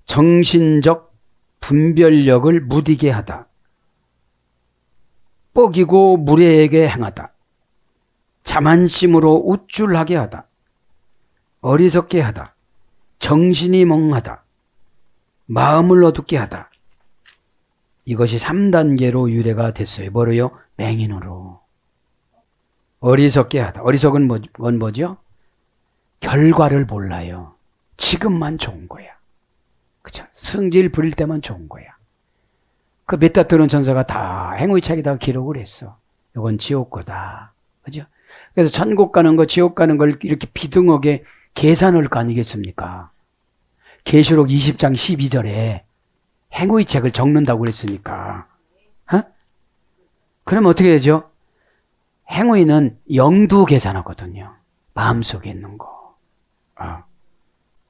정신적 분별력을 무디게 하다. 뻐기고 무례하게 행하다. 자만심으로 우쭐하게 하다. 어리석게 하다. 정신이 멍하다. 마음을 어둡게 하다. 이것이 3단계로 유래가 됐어요. 뭐로요? 맹인으로. 어리석게 하다. 어리석은 건 뭐죠? 결과를 몰라요. 지금만 좋은 거야. 그쵸? 성질 부릴 때만 좋은 거야. 그 메타트론 전사가 다 행위 책에다가 기록을 했어. 이건 지옥 거다. 그죠? 그래서 천국 가는 거, 지옥 가는 걸 이렇게 비등하게 계산할 거 아니겠습니까? 계시록 20장 12절에 행위 책을 적는다고 그랬으니까. 그러면 어떻게 되죠? 행위는 영도 계산하거든요. 마음속에 있는 거.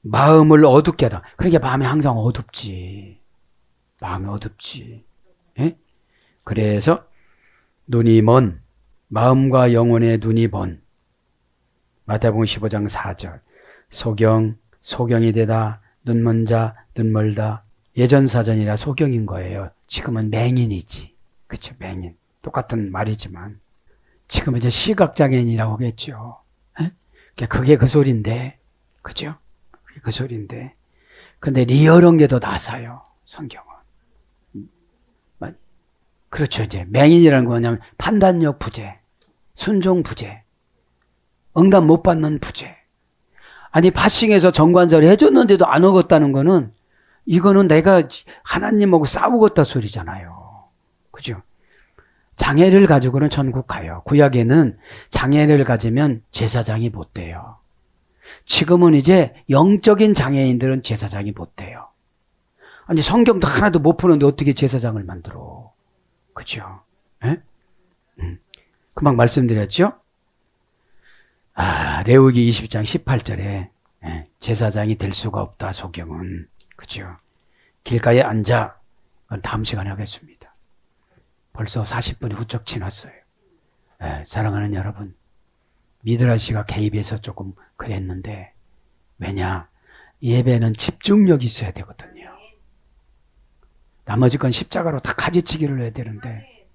마음을 어둡게 하다. 그러니까 마음이 항상 어둡지. 마음이 어둡지. 예? 그래서 눈이 먼, 마음과 영혼의 눈이 먼. 마태복음 15장 4절. 소경이 되다. 눈 먼 자, 눈 멀다. 예전 사전이라 소경인 거예요. 지금은 맹인이지. 그쵸, 맹인. 똑같은 말이지만. 지금 이제 시각장애인이라고 하겠죠. 예? 그게 그 소린데. 그죠? 그게 그 소린데. 근데 리얼한 게 더 나사요. 성경은. 그렇죠. 이제 맹인이라는 건 뭐냐면 판단력 부재, 순종 부재, 응답 못 받는 부재. 아니 파싱해서 정관자를 해줬는데도 안 얻었다는 거는 이거는 내가 하나님하고 싸우겠다 소리잖아요. 그죠? 장애를 가지고는 천국 가요. 구약에는 장애를 가지면 제사장이 못 돼요. 지금은 이제 영적인 장애인들은 제사장이 못 돼요. 아니 성경도 하나도 못 푸는데 어떻게 제사장을 만들어? 그죠? 예? 금방 말씀드렸죠? 레위기 20장 18절에 제사장이 될 수가 없다, 소경은. 그죠? 길가에 앉아. 다음 시간에 하겠습니다. 벌써 40분이 훌쩍 지났어요. 사랑하는 여러분, 미드라 씨가 개입해서 조금 그랬는데, 왜냐? 예배는 집중력이 있어야 되거든요. 나머지 건 십자가로 다 가지치기를 해야 되는데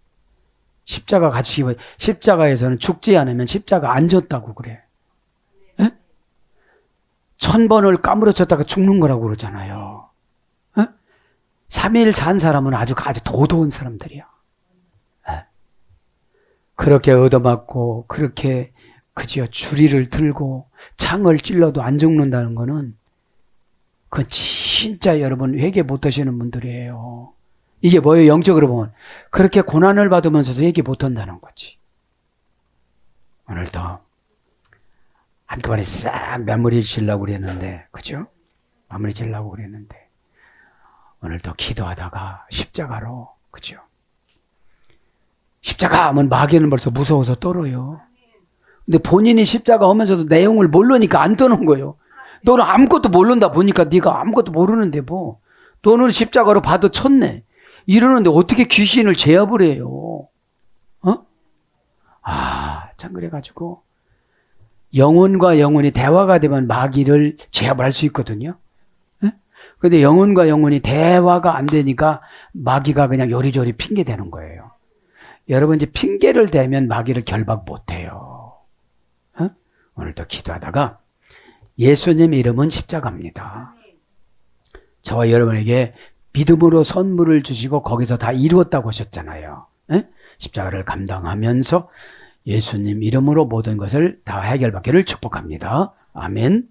십자가 같이 십자가에서는 죽지 않으면 십자가 안 졌다고 그래. 에? 1000번을 까무러쳤다가 죽는 거라고 그러잖아요. 3일 산 사람은 아주 도도한 사람들이야. 에? 그렇게 얻어맞고 그렇게 그저 주리를 들고 창을 찔러도 안 죽는다는 거는 그건 진짜 여러분 회개 못하시는 분들이에요. 이게 뭐예요? 영적으로 보면 그렇게 고난을 받으면서도 회개 못한다는 거지. 오늘도 한꺼번에 싹 마무리 지려고 그랬는데, 그죠? 마무리 지려고 그랬는데 오늘도 기도하다가 십자가로, 그죠? 십자가 하면 마귀는 벌써 무서워서 떨어요. 근데 본인이 십자가 하면서도 내용을 모르니까 안 떠는 거예요. 너는 아무것도 모른다 보니까 네가 아무것도 모르는데 뭐 너는 십자가로 받아 쳤네 이러는데 어떻게 귀신을 제압을 해요? 참 그래가지고 영혼과 영혼이 대화가 되면 마귀를 제압할 수 있거든요. 그런데 영혼과 영혼이 대화가 안 되니까 마귀가 그냥 요리조리 핑계 대는 거예요. 여러분 이제 핑계를 대면 마귀를 결박 못해요. 오늘도 기도하다가 예수님 이름은 십자가입니다. 저와 여러분에게 믿음으로 선물을 주시고 거기서 다 이루었다고 하셨잖아요. 십자가를 감당하면서 예수님 이름으로 모든 것을 다 해결받기를 축복합니다. 아멘.